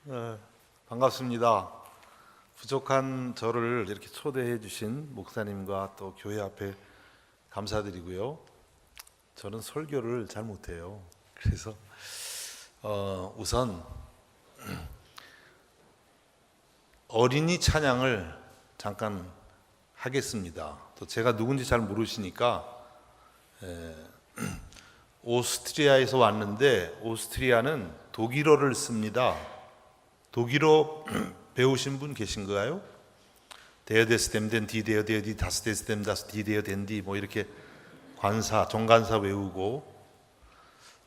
네, 반갑습니다. 부족한 저를 이렇게 초대해 주신 목사님과 또 교회 앞에 감사드리고요. 저는 설교를 잘 못해요. 그래서 우선 어린이 찬양을 잠깐 하겠습니다. 또 제가 누군지 잘 모르시니까 오스트리아에서 왔는데 오스트리아는 독일어를 씁니다. 독일어 배우신 분 계신가요? 데어데스 댐덴 디데어데어디 다스데스 댐다스 디데어덴디 뭐 이렇게 관사 정관사 외우고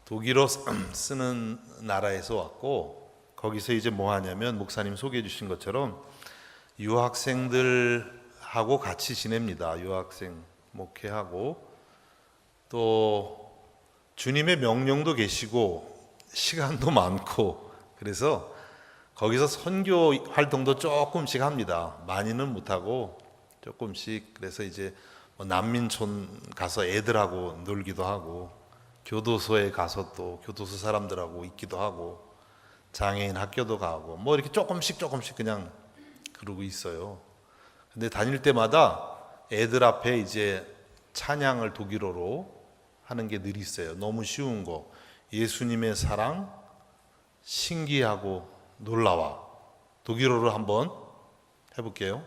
독일어 쓰는 나라에서 왔고, 거기서 이제 뭐 하냐면 목사님 소개해 주신 것처럼 유학생들하고 같이 지냅니다. 유학생 목회하고 또 주님의 명령도 계시고 시간도 많고, 그래서 거기서 선교 활동도 조금씩 합니다. 많이는 못하고 조금씩. 그래서 이제 뭐 난민촌 가서 애들하고 놀기도 하고, 교도소에 가서 또 교도소 사람들하고 있기도 하고, 장애인 학교도 가고, 뭐 이렇게 조금씩 그냥 그러고 있어요. 근데 다닐 때마다 애들 앞에 이제 찬양을 독일어로 하는 게 늘 있어요. 너무 쉬운 거. 예수님의 사랑, 신기하고 놀라와. 독일어로 한번 해볼게요.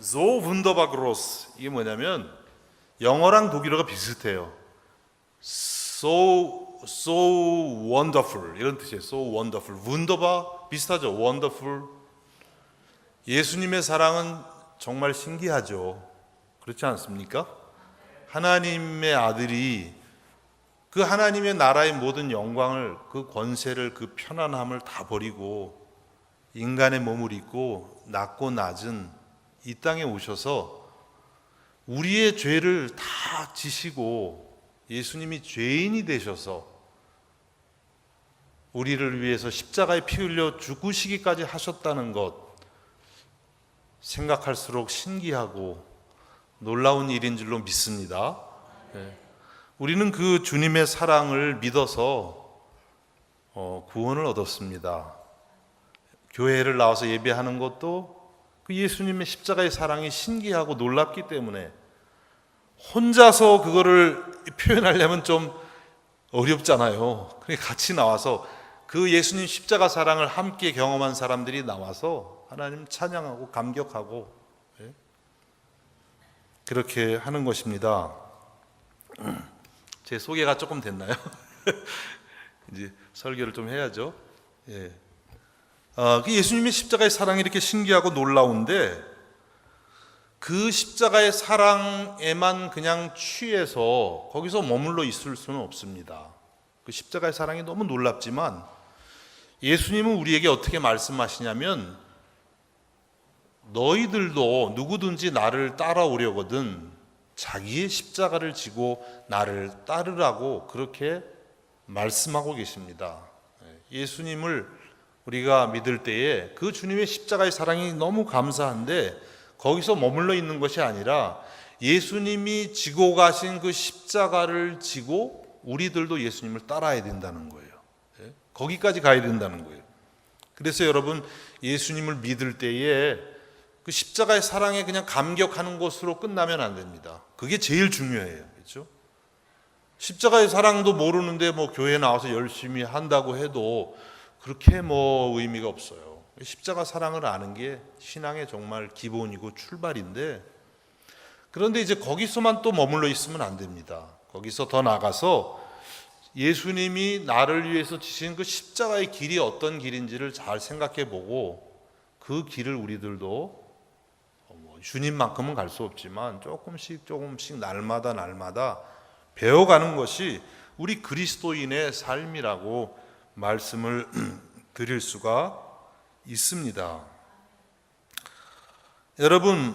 So wunderbar groß. 이게 뭐냐면 영어랑 독일어가 비슷해요. So wonderful 이런 뜻이에요. So wonderful. wunderbar 비슷하죠. wonderful. 예수님의 사랑은 정말 신기하죠. 그렇지 않습니까? 하나님의 아들이 그 하나님의 나라의 모든 영광을, 그 권세를, 그 편안함을 다 버리고 인간의 몸을 입고 낮고 낮은 이 땅에 오셔서 우리의 죄를 다 지시고 예수님이 죄인이 되셔서 우리를 위해서 십자가에 피 흘려 죽으시기까지 하셨다는 것, 생각할수록 신기하고 놀라운 일인 줄로 믿습니다. 우리는 그 주님의 사랑을 믿어서 구원을 얻었습니다. 교회를 나와서 예배하는 것도 그 예수님의 십자가의 사랑이 신기하고 놀랍기 때문에, 혼자서 그거를 표현하려면 좀 어렵잖아요. 그러니까 같이 나와서 그 예수님 십자가 사랑을 함께 경험한 사람들이 나와서 하나님 찬양하고 감격하고 그렇게 하는 것입니다. 제 소개가 조금 됐나요? 이제 설교를 좀 해야죠. 그 예수님의 십자가의 사랑이 이렇게 신기하고 놀라운데, 그 십자가의 사랑에만 그냥 취해서 거기서 머물러 있을 수는 없습니다. 그 십자가의 사랑이 너무 놀랍지만 예수님은 우리에게 어떻게 말씀하시냐면, 너희들도 누구든지 나를 따라오려거든 자기의 십자가를 지고 나를 따르라고 그렇게 말씀하고 계십니다. 예수님을 우리가 믿을 때에 그 주님의 십자가의 사랑이 너무 감사한데, 거기서 머물러 있는 것이 아니라 예수님이 지고 가신 그 십자가를 지고 우리들도 예수님을 따라야 된다는 거예요. 거기까지 가야 된다는 거예요. 그래서 여러분, 예수님을 믿을 때에 그 십자가의 사랑에 그냥 감격하는 것으로 끝나면 안 됩니다. 그게 제일 중요해요. 그렇죠? 십자가의 사랑도 모르는데 뭐 교회 나와서 열심히 한다고 해도 그렇게 뭐 의미가 없어요. 십자가 사랑을 아는 게 신앙의 정말 기본이고 출발인데, 그런데 이제 거기서만 또 머물러 있으면 안 됩니다. 거기서 더 나가서 예수님이 나를 위해서 지신 그 십자가의 길이 어떤 길인지를 잘 생각해 보고 그 길을 우리들도 주님만큼은 갈 수 없지만 조금씩 날마다 배워가는 것이 우리 그리스도인의 삶이라고 말씀을 드릴 수가 있습니다. 여러분,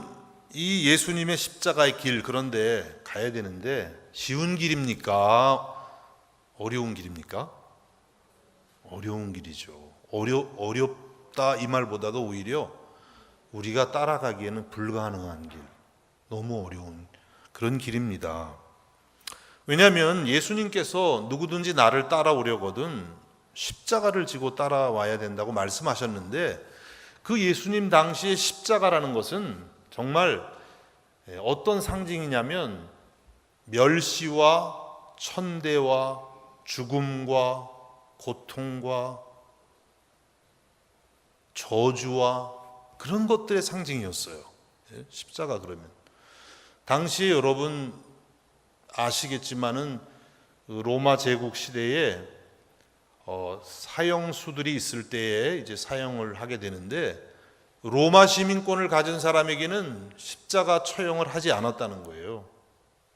이 예수님의 십자가의 길, 그런데 가야 되는데 쉬운 길입니까? 어려운 길입니까? 어려운 길이죠. 어렵다 이 말보다도 오히려 우리가 따라가기에는 불가능한 길, 너무 어려운 그런 길입니다. 왜냐하면 예수님께서 누구든지 나를 따라오려거든 십자가를 지고 따라와야 된다고 말씀하셨는데, 그 예수님 당시의 십자가라는 것은 정말 어떤 상징이냐면 멸시와 천대와 죽음과 고통과 저주와 그런 것들의 상징이었어요. 십자가 그러면 당시에 여러분 아시겠지만은 로마 제국 시대에 사형수들이 있을 때에 이제 사형을 하게 되는데, 로마 시민권을 가진 사람에게는 십자가 처형을 하지 않았다는 거예요.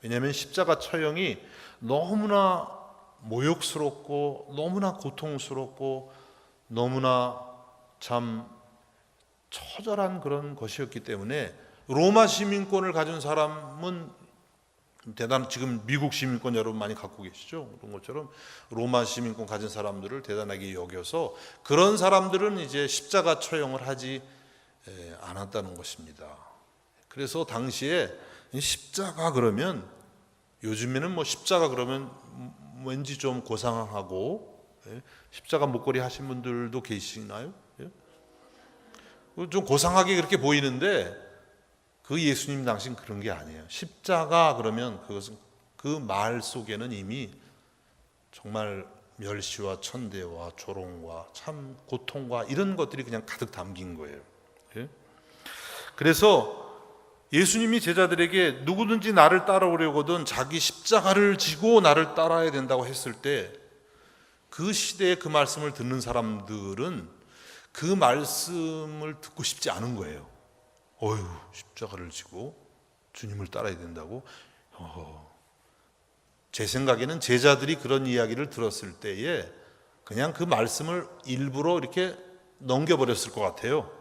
왜냐하면 십자가 처형이 너무나 모욕스럽고 너무나 고통스럽고 너무나 참 처절한 그런 것이었기 때문에 로마 시민권을 가진 사람은 지금 미국 시민권 여러분 많이 갖고 계시죠? 그런 것처럼 로마 시민권 가진 사람들을 대단하게 여겨서 그런 사람들은 이제 십자가 처형을 하지 않았다는 것입니다. 그래서 당시에 십자가 그러면, 요즘에는 뭐 십자가 그러면 왠지 좀 고상하고, 십자가 목걸이 하신 분들도 계시나요? 좀 고상하게 그렇게 보이는데 그 예수님 당시는 그런 게 아니에요. 십자가 그러면 그것은 그 말 속에는 이미 정말 멸시와 천대와 조롱과 참 고통과 이런 것들이 그냥 가득 담긴 거예요. 그래서 예수님이 제자들에게 누구든지 나를 따라오려거든 자기 십자가를 지고 나를 따라야 된다고 했을 때, 그 시대에 그 말씀을 듣는 사람들은 그 말씀을 듣고 싶지 않은 거예요. 어휴, 십자가를 지고 주님을 따라야 된다고? 제 생각에는 제자들이 그런 이야기를 들었을 때에 그냥 그 말씀을 일부러 이렇게 넘겨버렸을 것 같아요.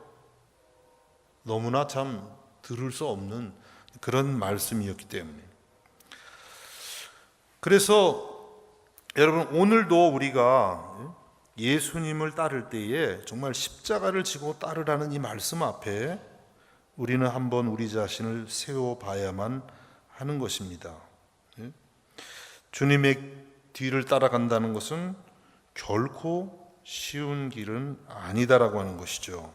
너무나 참 들을 수 없는 그런 말씀이었기 때문에. 그래서 여러분, 오늘도 우리가 예수님을 따를 때에 정말 십자가를 지고 따르라는 이 말씀 앞에 우리는 한번 우리 자신을 세워봐야만 하는 것입니다. 주님의 뒤를 따라간다는 것은 결코 쉬운 길은 아니다라고 하는 것이죠.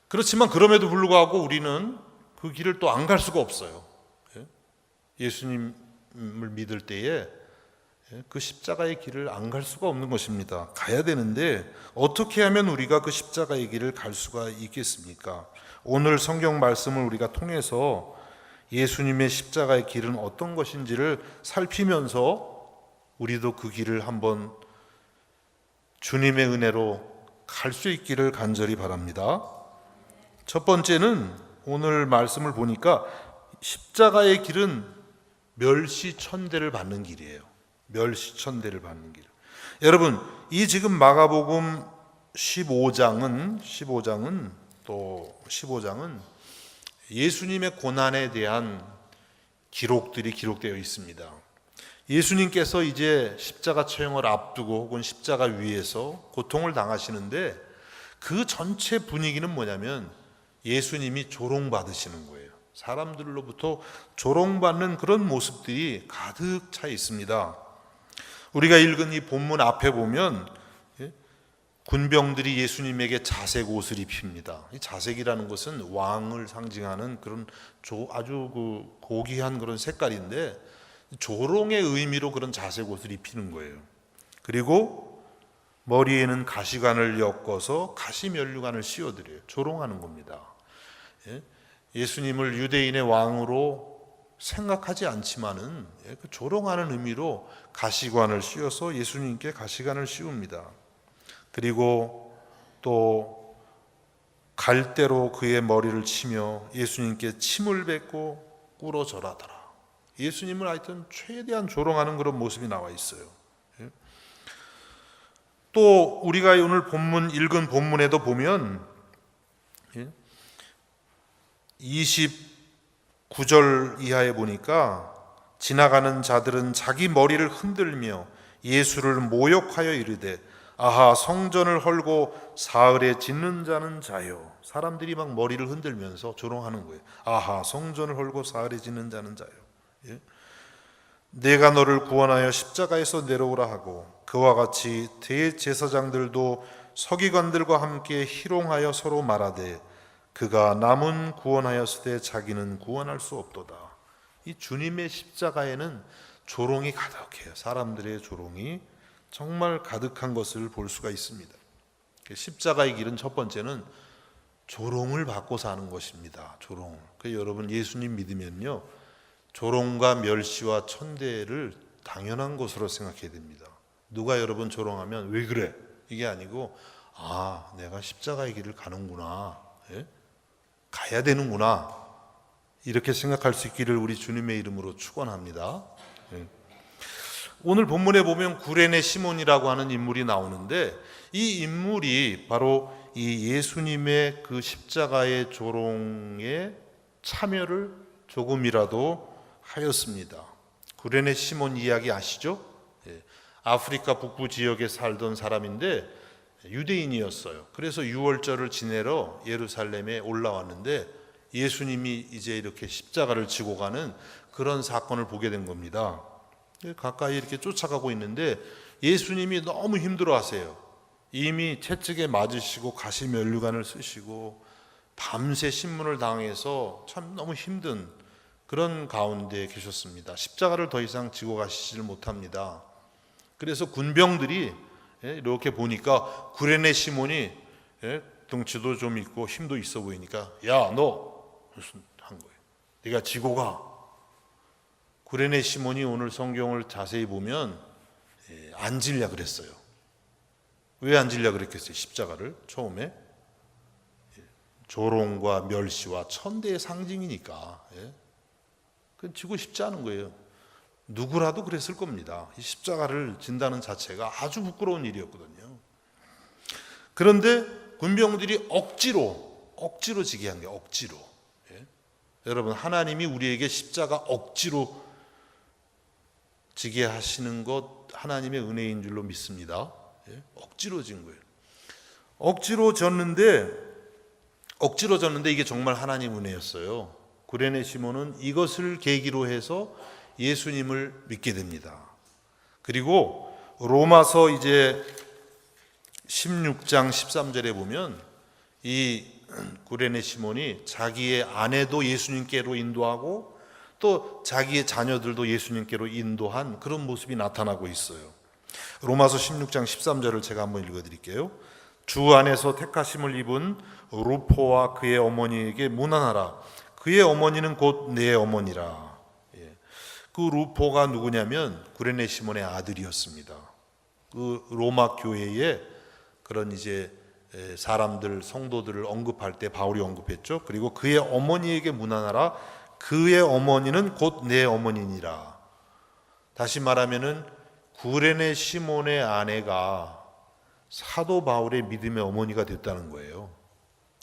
그렇지만 그럼에도 불구하고 우리는 그 길을 또 안 갈 수가 없어요. 예수님을 믿을 때에 그 십자가의 길을 안 갈 수가 없는 것입니다. 가야 되는데 어떻게 하면 우리가 그 십자가의 길을 갈 수가 있겠습니까? 오늘 성경 말씀을 우리가 통해서 예수님의 십자가의 길은 어떤 것인지를 살피면서 우리도 그 길을 한번 주님의 은혜로 갈 수 있기를 간절히 바랍니다. 첫 번째는 오늘 말씀을 보니까 십자가의 길은 멸시천대를 받는 길이에요. 멸시천대를 받는 길. 여러분, 이 지금 마가복음 15장은 예수님의 고난에 대한 기록들이 기록되어 있습니다. 예수님께서 이제 십자가 처형을 앞두고 혹은 십자가 위에서 고통을 당하시는데, 그 전체 분위기는 뭐냐면 예수님이 조롱받으시는 거예요. 사람들로부터 조롱받는 그런 모습들이 가득 차 있습니다. 우리가 읽은 이 본문 앞에 보면 군병들이 예수님에게 자색 옷을 입힙니다. 이 자색이라는 것은 왕을 상징하는 그런 아주 고귀한 그런 색깔인데, 조롱의 의미로 그런 자색 옷을 입히는 거예요. 그리고 머리에는 가시관을 엮어서 가시면류관을 씌워드려요. 조롱하는 겁니다. 예수님을 유대인의 왕으로 생각하지 않지만은 그 조롱하는 의미로 가시관을 씌워서 예수님께 가시관을 씌웁니다. 그리고 또 갈대로 그의 머리를 치며 예수님께 침을 뱉고 꿇어 절하더라. 예수님을 하여튼 최대한 조롱하는 그런 모습이 나와 있어요. 또 우리가 오늘 본문 읽은 본문에도 보면 29절 이하에 보니까 지나가는 자들은 자기 머리를 흔들며 예수를 모욕하여 이르되 아하 성전을 헐고 사흘에 짓는 자는 자요. 사람들이 막 머리를 흔들면서 조롱하는 거예요. 아하 성전을 헐고 사흘에 짓는 자는 자요. 내가 너를 구원하여 십자가에서 내려오라 하고 그와 같이 대제사장들도 서기관들과 함께 희롱하여 서로 말하되 그가 남은 구원하였으되 자기는 구원할 수 없도다. 이 주님의 십자가에는 조롱이 가득해요. 사람들의 조롱이 정말 가득한 것을 볼 수가 있습니다. 십자가의 길은 첫 번째는 조롱을 받고 사는 것입니다. 조롱. 여러분 예수님 믿으면요 조롱과 멸시와 천대를 당연한 것으로 생각해야 됩니다. 누가 여러분 조롱하면 왜 그래? 이게 아니고 아 내가 십자가의 길을 가는구나. 가야 되는구나. 이렇게 생각할 수 있기를 우리 주님의 이름으로 축원합니다. 오늘 본문에 보면 구레네 시몬이라고 하는 인물이 나오는데 이 인물이 바로 이 예수님의 그 십자가의 조롱에 참여를 조금이라도 하였습니다. 구레네 시몬 이야기 아시죠? 아프리카 북부 지역에 살던 사람인데 유대인이었어요. 그래서 유월절을 지내러 예루살렘에 올라왔는데 예수님이 이제 이렇게 십자가를 지고 가는 그런 사건을 보게 된 겁니다. 가까이 이렇게 쫓아가고 있는데 예수님이 너무 힘들어하세요. 이미 채찍에 맞으시고 가시면류관을 쓰시고 밤새 신문을 당해서 참 너무 힘든 그런 가운데 계셨습니다. 십자가를 더 이상 지고 가시지를 못합니다. 그래서 군병들이 이렇게 보니까 구레네 시몬이 덩치도 좀 있고 힘도 있어 보이니까 야 너 무슨 한 거예요. 네가 지고 가. 구레네 시몬이 오늘 성경을 자세히 보면 안 지려 그랬어요. 왜 안 지려 그랬겠어요? 십자가를 처음에 조롱과 멸시와 천대의 상징이니까 그건 지고 싶지 않은 거예요. 누구라도 그랬을 겁니다. 이 십자가를 진다는 자체가 아주 부끄러운 일이었거든요. 그런데 군병들이 억지로 지게 한 게 억지로. 여러분 하나님이 우리에게 십자가 억지로 지게 하시는 것 하나님의 은혜인 줄로 믿습니다. 억지로 진 거예요. 억지로 졌는데 이게 정말 하나님 은혜였어요. 구레네 시몬은 이것을 계기로 해서 예수님을 믿게 됩니다. 그리고 로마서 이제 16장 13절에 보면 이 구레네 시몬이 자기의 아내도 예수님께로 인도하고 또 자기의 자녀들도 예수님께로 인도한 그런 모습이 나타나고 있어요. 로마서 16장 13절을 제가 한번 읽어드릴게요. 주 안에서 택하심을 입은 루포와 그의 어머니에게 문안하라. 그의 어머니는 곧 내 어머니라. 그 루포가 누구냐면 구레네 시몬의 아들이었습니다. 그 로마 교회에 그런 이제 사람들 성도들을 언급할 때 바울이 언급했죠. 그리고 그의 어머니에게 문안하라. 그의 어머니는 곧 내 어머니니라. 다시 말하면은 구레네 시몬의 아내가 사도 바울의 믿음의 어머니가 됐다는 거예요.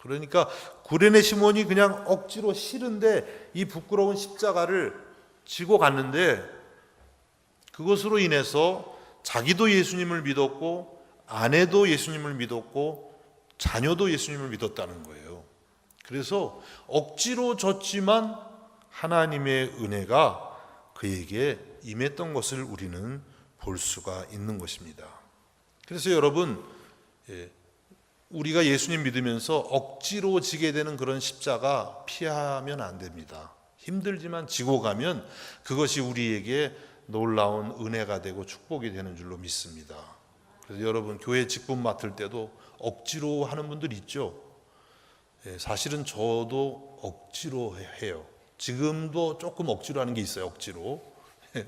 그러니까 구레네 시몬이 그냥 억지로 싫은데 이 부끄러운 십자가를 지고 갔는데 그것으로 인해서 자기도 예수님을 믿었고 아내도 예수님을 믿었고 자녀도 예수님을 믿었다는 거예요. 그래서 억지로 졌지만 하나님의 은혜가 그에게 임했던 것을 우리는 볼 수가 있는 것입니다. 그래서 여러분 우리가 예수님 믿으면서 억지로 지게 되는 그런 십자가 피하면 안 됩니다. 힘들지만 지고 가면 그것이 우리에게 놀라운 은혜가 되고 축복이 되는 줄로 믿습니다. 그래서 여러분 교회 직분 맡을 때도 억지로 하는 분들 있죠. 사실은 저도 억지로 해요. 지금도 조금 억지로 하는 게 있어요. 억지로.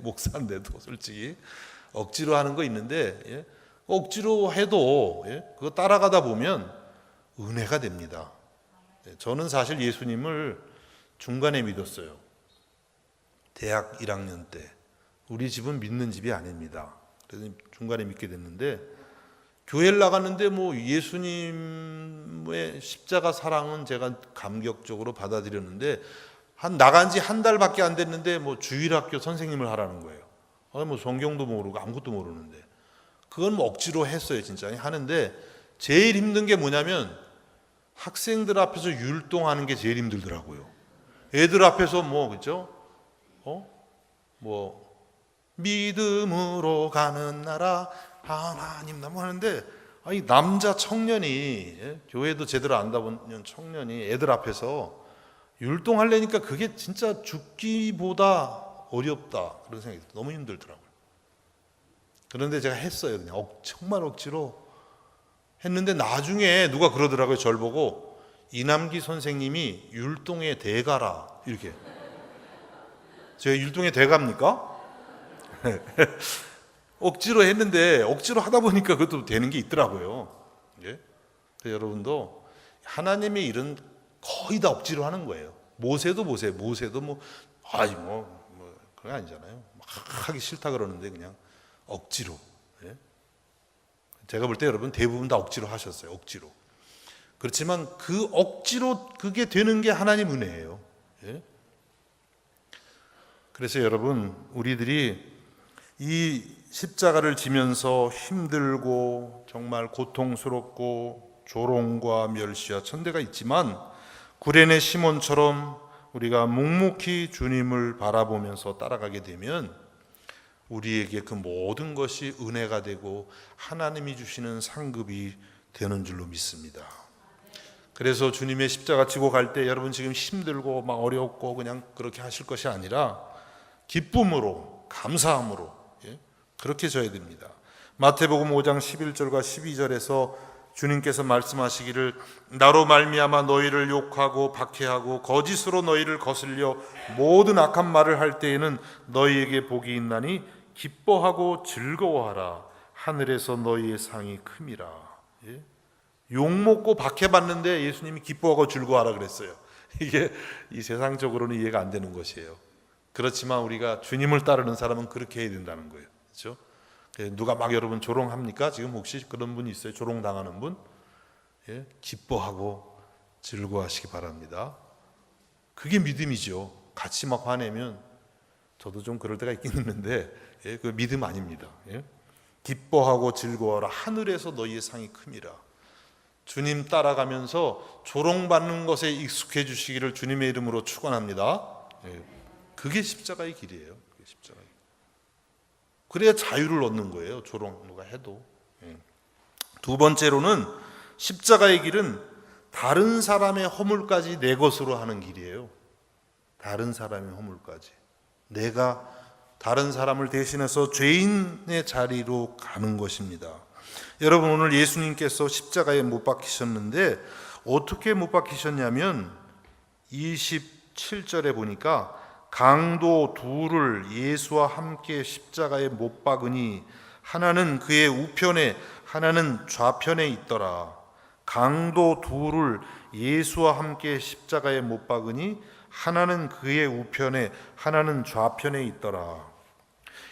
목사인데도 솔직히 억지로 하는 거 있는데, 예? 억지로 해도 그거 따라가다 보면 은혜가 됩니다. 저는 사실 예수님을 중간에 믿었어요. 대학 1학년 때. 우리 집은 믿는 집이 아닙니다. 그래서 중간에 믿게 됐는데, 교회를 나갔는데 뭐 예수님의 십자가 사랑은 제가 감격적으로 받아들였는데, 나간 지 한 달밖에 안 됐는데 뭐 주일학교 선생님을 하라는 거예요. 뭐 성경도 모르고 아무것도 모르는데. 그건 뭐 억지로 했어요. 진짜 하는데, 제일 힘든 게 뭐냐면 학생들 앞에서 율동하는 게 제일 힘들더라고요. 애들 앞에서 뭐, 그죠? 뭐 믿음으로 가는 나라 하나님 나무 하는데, 이 남자 청년이, 교회도 제대로 안 다보는 청년이 애들 앞에서 율동하려니까 그게 진짜 죽기보다 어렵다, 그런 생각이 들어요. 너무 힘들더라고요. 그런데 제가 했어요. 그냥 정말 억지로 했는데, 나중에 누가 그러더라고요. 저를 보고, 이남기 선생님이 율동의 대가라, 이렇게. 제가 율동의 대가입니까? 억지로 했는데, 억지로 하다 보니까 그것도 되는 게 있더라고요. 예? 여러분도 하나님의 일은 거의 다 억지로 하는 거예요. 모세도 뭐 그런 거 아니잖아요. 막 하기 싫다 그러는데 그냥 억지로. 예? 제가 볼 때 여러분 대부분 다 억지로 하셨어요. 억지로. 그렇지만 그 억지로 그게 되는 게 하나님 은혜예요. 예? 그래서 여러분, 우리들이 이 십자가를 지면서 힘들고 정말 고통스럽고 조롱과 멸시와 천대가 있지만, 구레네 시몬처럼 우리가 묵묵히 주님을 바라보면서 따라가게 되면 우리에게 그 모든 것이 은혜가 되고 하나님이 주시는 상급이 되는 줄로 믿습니다. 그래서 주님의 십자가 지고 갈 때 여러분 지금 힘들고 막 어렵고 그냥 그렇게 하실 것이 아니라 기쁨으로, 감사함으로 그렇게 져야 됩니다. 마태복음 5장 11절과 12절에서 주님께서 말씀하시기를, 나로 말미암아 너희를 욕하고 박해하고 거짓으로 너희를 거슬려 모든 악한 말을 할 때에는 너희에게 복이 있나니 기뻐하고 즐거워하라. 하늘에서 너희의 상이 큼이라. 욕먹고 박해받는데 예수님이 기뻐하고 즐거워하라 그랬어요. 이게 이 세상적으로는 이해가 안 되는 것이에요. 그렇지만 우리가 주님을 따르는 사람은 그렇게 해야 된다는 거예요. 그렇죠? 누가 막 여러분 조롱합니까? 지금 혹시 그런 분이 있어요? 조롱당하는 분? 기뻐하고 즐거워하시기 바랍니다. 그게 믿음이죠. 같이 막 화내면 저도 좀 그럴 때가 있긴 있는데, 그 믿음 아닙니다. 기뻐하고 즐거워하라. 하늘에서 너희의 상이 큼이라. 주님 따라가면서 조롱받는 것에 익숙해 주시기를 주님의 이름으로 축원합니다. 그게 십자가의 길이에요. 그게 십자가의 길. 그래야 자유를 얻는 거예요. 조롱 누가 해도. 두 번째로는 십자가의 길은 다른 사람의 허물까지 내 것으로 하는 길이에요. 다른 사람의 허물까지. 내가 다른 사람을 대신해서 죄인의 자리로 가는 것입니다. 여러분, 오늘 예수님께서 십자가에 못 박히셨는데 어떻게 못 박히셨냐면 27절에 보니까 강도 둘을 예수와 함께 십자가에 못 박으니 하나는 그의 우편에 하나는 좌편에 있더라. 강도 둘을 예수와 함께 십자가에 못 박으니 하나는 그의 우편에 하나는 좌편에 있더라.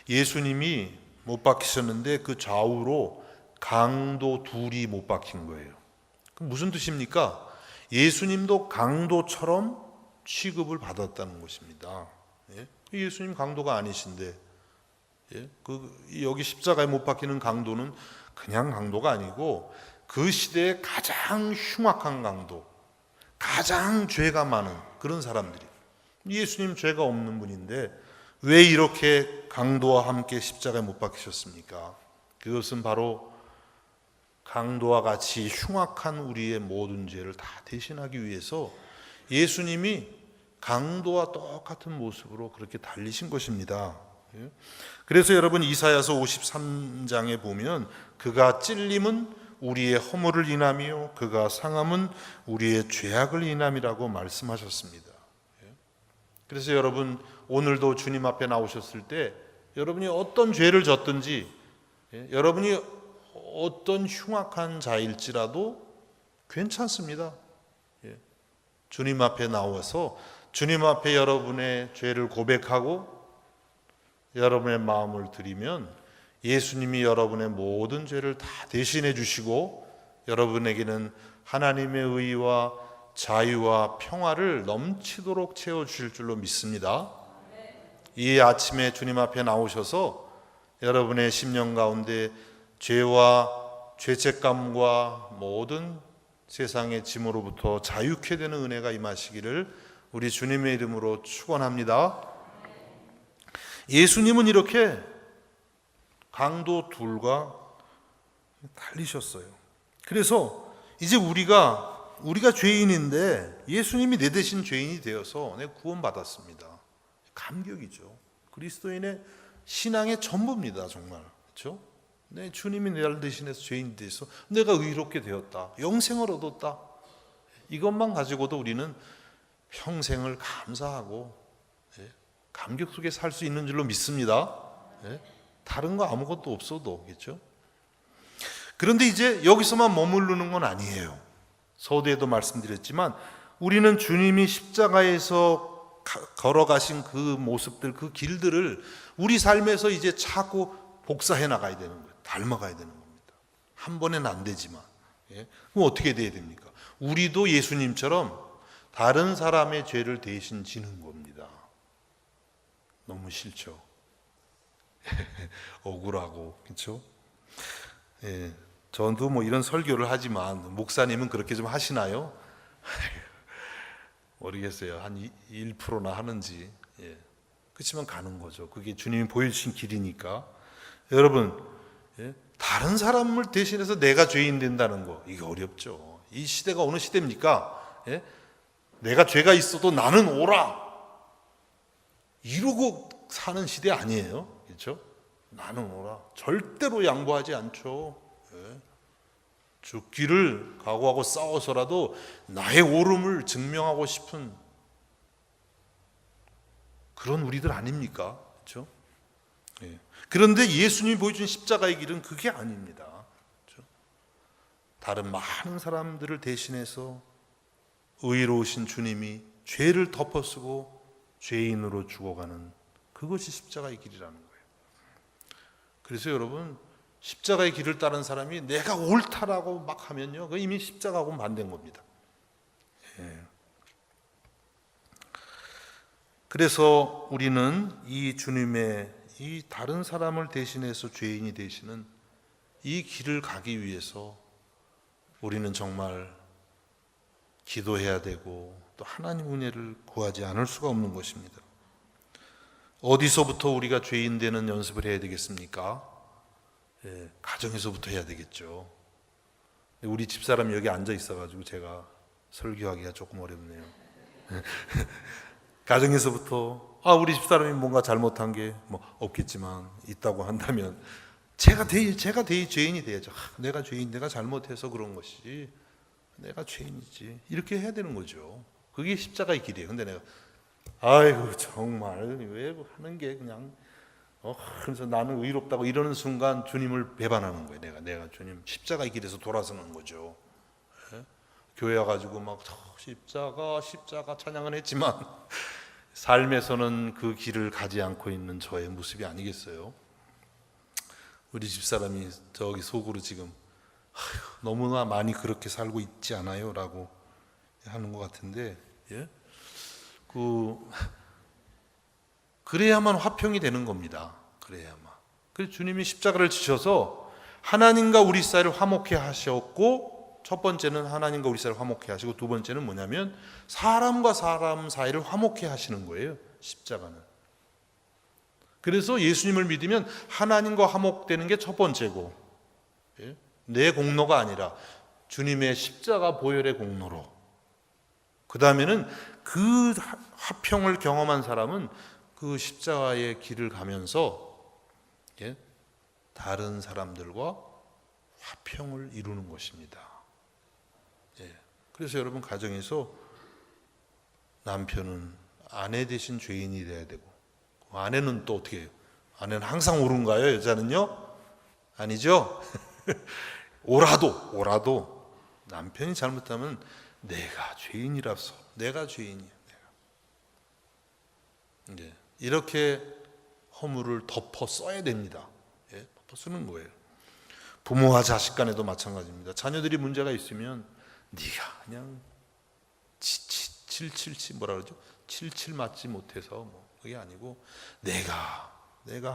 예수님이 못 박히셨는데 그 좌우로 강도 둘이 못 박힌 거예요. 그럼 무슨 뜻입니까? 예수님도 강도처럼 취급을 받았다는 것입니다. 예수님 강도가 아니신데, 여기 십자가에 못 박히는 강도는 그냥 강도가 아니고 그 시대의 가장 흉악한 강도, 가장 죄가 많은 그런 사람들이. 예수님 죄가 없는 분인데 왜 이렇게 강도와 함께 십자가에 못 박히셨습니까? 그것은 바로 강도와 같이 흉악한 우리의 모든 죄를 다 대신하기 위해서 예수님이 강도와 똑같은 모습으로 그렇게 달리신 것입니다. 그래서 여러분 이사야서 53장에 보면 그가 찔림은 우리의 허물을 인함이요 그가 상함은 우리의 죄악을 인함이라고 말씀하셨습니다. 그래서 여러분 오늘도 주님 앞에 나오셨을 때 여러분이 어떤 죄를 졌든지, 여러분이 어떤 흉악한 자일지라도 괜찮습니다. 주님 앞에 나와서 주님 앞에 여러분의 죄를 고백하고 여러분의 마음을 드리면 예수님이 여러분의 모든 죄를 다 대신해 주시고 여러분에게는 하나님의 의와 자유와 평화를 넘치도록 채워주실 줄로 믿습니다. 이 아침에 주님 앞에 나오셔서 여러분의 심령 가운데 죄와 죄책감과 모든 세상의 짐으로부터 자유케 되는 은혜가 임하시기를 우리 주님의 이름으로 축원합니다. 예수님은 이렇게 강도 둘과 달리셨어요. 그래서 이제 우리가 죄인인데 예수님이 내 대신 죄인이 되어서 내가 구원받았습니다. 감격이죠. 그리스도인의 신앙의 전부입니다. 정말. 그렇죠? 내 주님이 나를 대신해서 죄인이 돼서 내가 의롭게 되었다. 영생을 얻었다. 이것만 가지고도 우리는 평생을 감사하고 감격 속에 살 수 있는 줄로 믿습니다. 다른 거 아무것도 없어도. 그렇죠? 그런데 이제 여기서만 머무르는 건 아니에요. 서두에도 말씀드렸지만 우리는 주님이 십자가에서 걸어가신 그 모습들, 그 길들을 우리 삶에서 이제 자꾸 복사해 나가야 되는 거예요. 닮아가야 되는 겁니다. 한 번에는 안 되지만. 그럼 어떻게 돼야 됩니까? 우리도 예수님처럼 다른 사람의 죄를 대신 지는 겁니다. 너무 싫죠. 억울하고, 그렇죠? 저도 뭐 이런 설교를 하지만 목사님은 그렇게 좀 하시나요? 모르겠어요. 한 1%나 하는지. 그렇지만 가는 거죠. 그게 주님이 보여주신 길이니까. 여러분, 다른 사람을 대신해서 내가 죄인 된다는 거, 이게 어렵죠. 이 시대가 어느 시대입니까? 내가 죄가 있어도 나는 오라 이러고 사는 시대 아니에요. 그렇죠? 나는 오라. 절대로 양보하지 않죠. 죽기를 각오하고 싸워서라도 나의 옳음을 증명하고 싶은 그런 우리들 아닙니까? 그렇죠? 그런데 예수님이 보여준 십자가의 길은 그게 아닙니다. 그렇죠? 다른 많은 사람들을 대신해서 의로우신 주님이 죄를 덮어쓰고 죄인으로 죽어가는 그것이 십자가의 길이라는 거예요. 그래서 여러분, 십자가의 길을 따른 사람이 내가 옳다라고 막 하면요, 그 이미 십자가하고 반대인 겁니다. 그래서 우리는 이 주님의 이 다른 사람을 대신해서 죄인이 되시는 이 길을 가기 위해서 우리는 정말 기도해야 되고 또 하나님 은혜를 구하지 않을 수가 없는 것입니다. 어디서부터 우리가 죄인 되는 연습을 해야 되겠습니까? 가정에서부터 해야 되겠죠. 우리 집사람이 여기 앉아 있어가지고 제가 설교하기가 조금 어렵네요. 가정에서부터 우리 집사람이 뭔가 잘못한 게 뭐 없겠지만 있다고 한다면 제가 죄인이 돼야죠. 내가 잘못해서 그런 것이지. 내가 죄인이지. 이렇게 해야 되는 거죠. 그게 십자가의 길이에요. 근데 내가 아이고 정말 왜 하는 게 그냥 그래서 나는 의롭다고 이러는 순간 주님을 배반하는 거예요. 내가 주님 십자가의 길에서 돌아서는 거죠. 교회 와가지고 막 십자가 찬양은 했지만 삶에서는 그 길을 가지 않고 있는 저의 모습이 아니겠어요? 우리 집사람이 저기 속으로 지금 너무나 많이 그렇게 살고 있지 않아요? 라고 하는 것 같은데, 그래야만 화평이 되는 겁니다. 그래야만. 그래서 주님이 십자가를 지셔서 하나님과 우리 사이를 화목케 하셨고, 첫 번째는 하나님과 우리 사이를 화목케 하시고, 두 번째는 뭐냐면 사람과 사람 사이를 화목케 하시는 거예요. 십자가는. 그래서 예수님을 믿으면 하나님과 화목되는 게 첫 번째고, 내 공로가 아니라 주님의 십자가 보혈의 공로로, 그 다음에는 그 화평을 경험한 사람은 그 십자가의 길을 가면서 다른 사람들과 화평을 이루는 것입니다. 그래서 여러분, 가정에서 남편은 아내 대신 죄인이 돼야 되고, 아내는 또 어떻게 해요? 아내는 항상 옳은가요? 여자는요? 아니죠. 오라도 남편이 잘못하면 내가 죄인이라서, 내가 죄인이야. 네. 이렇게 허물을 덮어 써야 됩니다. 예? 덮어 쓰는 거예요. 부모와 자식 간에도 마찬가지입니다. 자녀들이 문제가 있으면 네가 그냥 뭐라 그러죠? 칠칠 맞지 못해서 뭐 그게 아니고 내가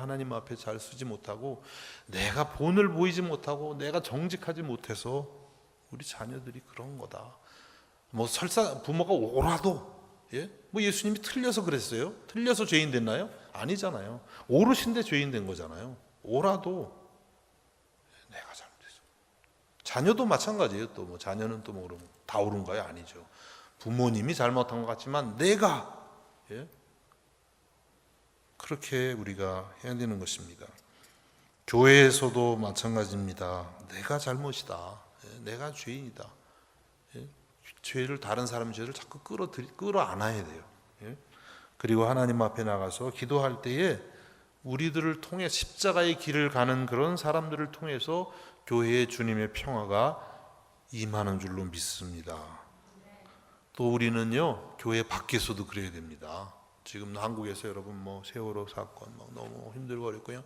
하나님 앞에 잘 쓰지 못하고, 내가 본을 보이지 못하고, 내가 정직하지 못해서 우리 자녀들이 그런 거다. 뭐 설사 부모가 오라도, 예? 뭐 예수님이 틀려서 그랬어요? 틀려서 죄인 됐나요? 아니잖아요. 오르신데 죄인 된 거잖아요. 오라도 내가 잘못했어. 자녀도 마찬가지예요. 또 뭐 자녀는 또 뭐 다 옳은가요? 아니죠. 부모님이 잘못한 것 같지만 내가, 예? 그렇게 우리가 해야 되는 것입니다. 교회에서도 마찬가지입니다. 내가 잘못이다. 예? 내가 죄인이다. 예? 죄를, 다른 사람의 죄를 자꾸 끌어안아야 돼요. 예? 그리고 하나님 앞에 나가서 기도할 때에 우리들을 통해 십자가의 길을 가는 그런 사람들을 통해서 교회의 주님의 평화가 임하는 줄로 믿습니다. 또 우리는요, 교회 밖에서도 그래야 됩니다. 지금 한국에서 여러분 뭐 세월호 사건 막 너무 힘들고 어렵고요.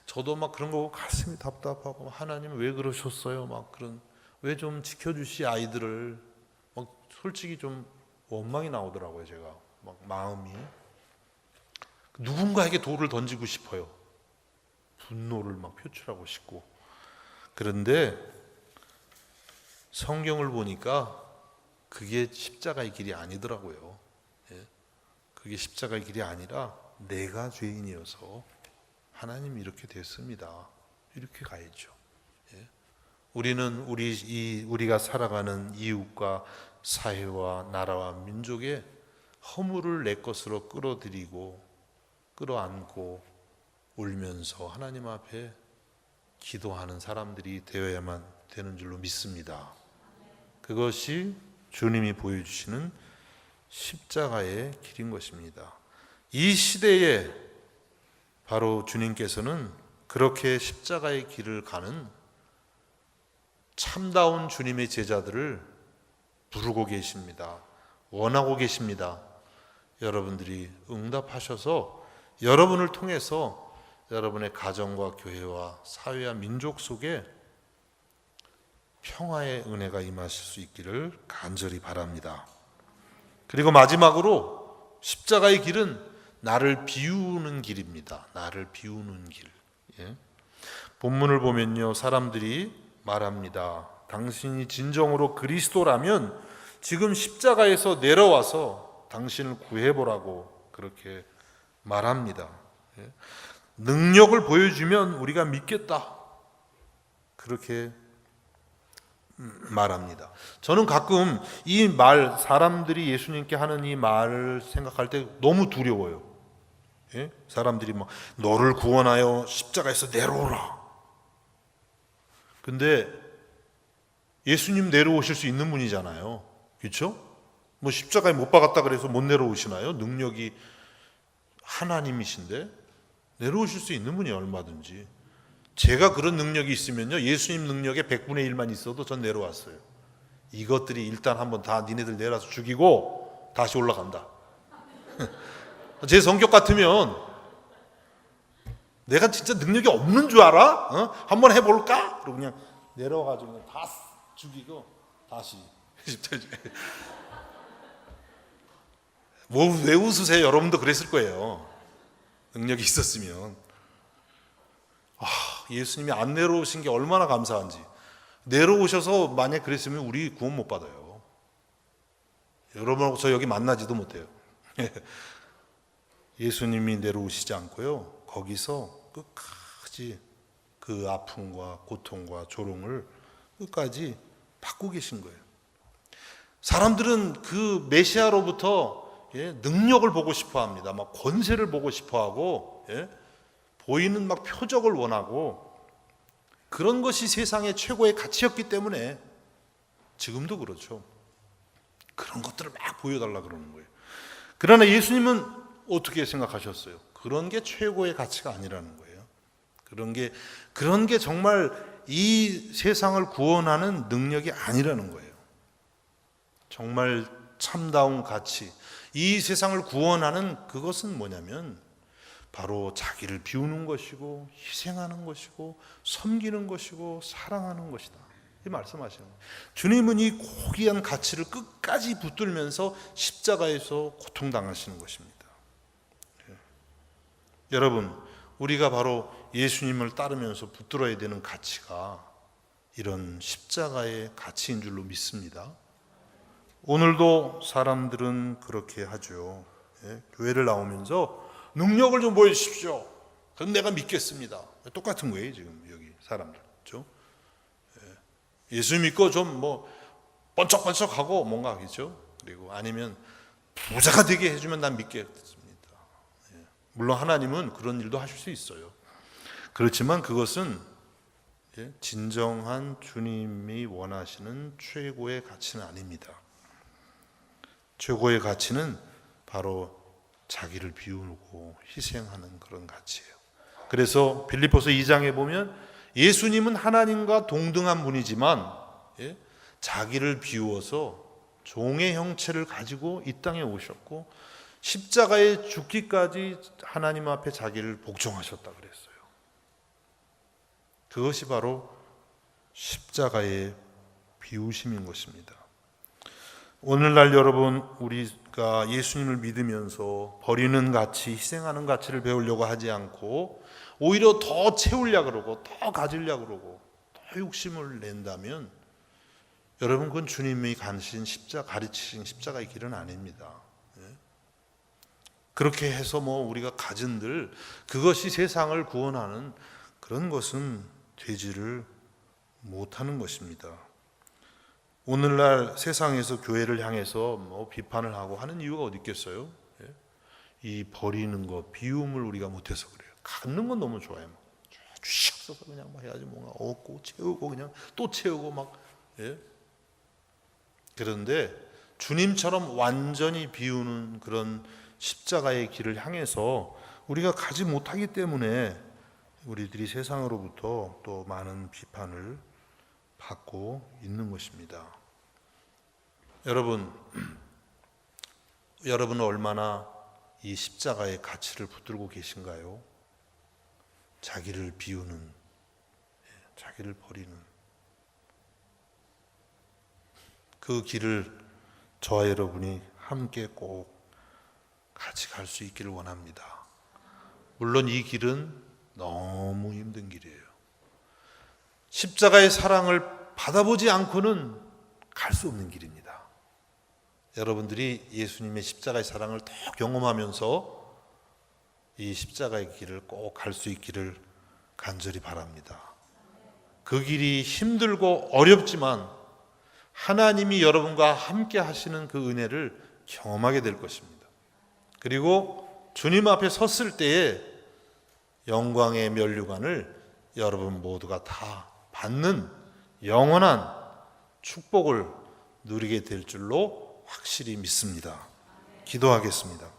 저도 막 그런 거 가슴이 답답하고, 하나님 왜 그러셨어요? 막 그런, 왜 좀 지켜주시 아이들을, 막 솔직히 좀 원망이 나오더라고요. 제가 막 마음이, 누군가에게 돌을 던지고 싶어요. 분노를 막 표출하고 싶고. 그런데 성경을 보니까 그게 십자가의 길이 아니더라고요. 예? 그게 십자가의 길이 아니라 내가 죄인이어서 하나님 이렇게 됐습니다. 이렇게 가야죠. 예? 우리는 우리가 살아가는 이웃과 사회와 나라와 민족의 허물을 내 것으로 끌어들이고 끌어안고 울면서 하나님 앞에 기도하는 사람들이 되어야만 되는 줄로 믿습니다. 그것이 주님이 보여주시는 십자가의 길인 것입니다. 이 시대에 바로 주님께서는 그렇게 십자가의 길을 가는 참다운 주님의 제자들을 부르고 계십니다. 원하고 계십니다. 여러분들이 응답하셔서 여러분을 통해서 여러분의 가정과 교회와 사회와 민족 속에 평화의 은혜가 임하실 수 있기를 간절히 바랍니다. 그리고 마지막으로 십자가의 길은 나를 비우는 길입니다. 나를 비우는 길. 예. 본문을 보면요, 사람들이 말합니다. 당신이 진정으로 그리스도라면 지금 십자가에서 내려와서 당신을 구해보라고 그렇게 말합니다. 예. 능력을 보여주면 우리가 믿겠다. 그렇게 말합니다. 저는 가끔 이 말, 사람들이 예수님께 하는 이 말을 생각할 때 너무 두려워요. 예? 사람들이 막 너를 구원하여 십자가에서 내려오라. 근데 예수님 내려오실 수 있는 분이잖아요. 그렇죠? 뭐 십자가에 못 박았다 그래서 못 내려오시나요? 능력이 하나님이신데 내려오실 수 있는 분이 얼마든지. 제가 그런 능력이 있으면요, 예수님 능력의 100분의 1만 있어도 전 내려왔어요. 이것들이 일단 한번 다 니네들 내려서 죽이고 다시 올라간다. 제 성격 같으면 내가 진짜 능력이 없는 줄 알아? 한번 해볼까? 그리고 그냥 내려와가지고 그냥 다 죽이고 다시. 뭐 왜 웃으세요? 여러분도 그랬을 거예요. 능력이 있었으면. 예수님이 안 내려오신 게 얼마나 감사한지. 내려오셔서 만약 그랬으면 우리 구원 못 받아요. 여러분하고 저 여기 만나지도 못해요. 예수님이 내려오시지 않고요, 거기서 끝까지 그 아픔과 고통과 조롱을 끝까지 받고 계신 거예요. 사람들은 그 메시아로부터 능력을 보고 싶어 합니다. 막 권세를 보고 싶어 하고, 보이는 막 표적을 원하고, 그런 것이 세상의 최고의 가치였기 때문에 지금도 그렇죠. 그런 것들을 막 보여달라 그러는 거예요. 그러나 예수님은 어떻게 생각하셨어요? 그런 게 최고의 가치가 아니라는 거예요. 그런 게 정말 이 세상을 구원하는 능력이 아니라는 거예요. 정말 참다운 가치, 이 세상을 구원하는 그것은 뭐냐면 바로 자기를 비우는 것이고 희생하는 것이고 섬기는 것이고 사랑하는 것이다. 이 말씀하시는 거예요. 주님은 이 고귀한 가치를 끝까지 붙들면서 십자가에서 고통당하시는 것입니다. 여러분, 우리가 바로 예수님을 따르면서 붙들어야 되는 가치가 이런 십자가의 가치인 줄로 믿습니다. 오늘도 사람들은 그렇게 하죠. 교회를 나오면서 능력을 좀 보여주십시오. 그럼 내가 믿겠습니다. 똑같은 거예요, 지금 여기 사람들. 그렇죠? 예수 믿고 좀 뭐 번쩍번쩍하고 뭔가 하겠죠. 그리고 아니면 부자가 되게 해주면 난 믿겠습니다. 물론 하나님은 그런 일도 하실 수 있어요. 그렇지만 그것은 진정한 주님이 원하시는 최고의 가치는 아닙니다. 최고의 가치는 바로 자기를 비우고 희생하는 그런 가치예요. 그래서 빌립보서 2장에 보면 예수님은 하나님과 동등한 분이지만 자기를 비우어서 종의 형체를 가지고 이 땅에 오셨고 십자가에 죽기까지 하나님 앞에 자기를 복종하셨다 그랬어요. 그것이 바로 십자가의 비우심인 것입니다. 오늘날 여러분, 우리가 예수님을 믿으면서 버리는 가치, 희생하는 가치를 배우려고 하지 않고 오히려 더 채우려고 그러고 더 가지려고 그러고 더 욕심을 낸다면 여러분, 그건 주님이 가르치신 십자가의 길은 아닙니다. 그렇게 해서 우리가 가진들 그것이 세상을 구원하는 그런 것은 되지를 못하는 것입니다. 오늘날 세상에서 교회를 향해서 비판을 하고 하는 이유가 어디 있겠어요? 이 버리는 거, 비움을 우리가 못해서 그래요. 갖는 건 너무 좋아요. 주시옵소서 그냥 해야지 뭔가 얻고 채우고 그냥 또 채우고 그런데 주님처럼 완전히 비우는 그런 십자가의 길을 향해서 우리가 가지 못하기 때문에 우리들이 세상으로부터 또 많은 비판을 받고 있는 것입니다. 여러분은 얼마나 이 십자가의 가치를 붙들고 계신가요? 자기를 비우는, 자기를 버리는 그 길을 저와 여러분이 함께 꼭 같이 갈 수 있기를 원합니다. 물론 이 길은 너무 힘든 길이에요. 십자가의 사랑을 받아보지 않고는 갈 수 없는 길입니다. 여러분들이 예수님의 십자가의 사랑을 더 경험하면서 이 십자가의 길을 꼭 갈 수 있기를 간절히 바랍니다. 그 길이 힘들고 어렵지만 하나님이 여러분과 함께 하시는 그 은혜를 경험하게 될 것입니다. 그리고 주님 앞에 섰을 때에 영광의 면류관을 여러분 모두가 다 받는 영원한 축복을 누리게 될 줄로 확실히 믿습니다. 기도하겠습니다.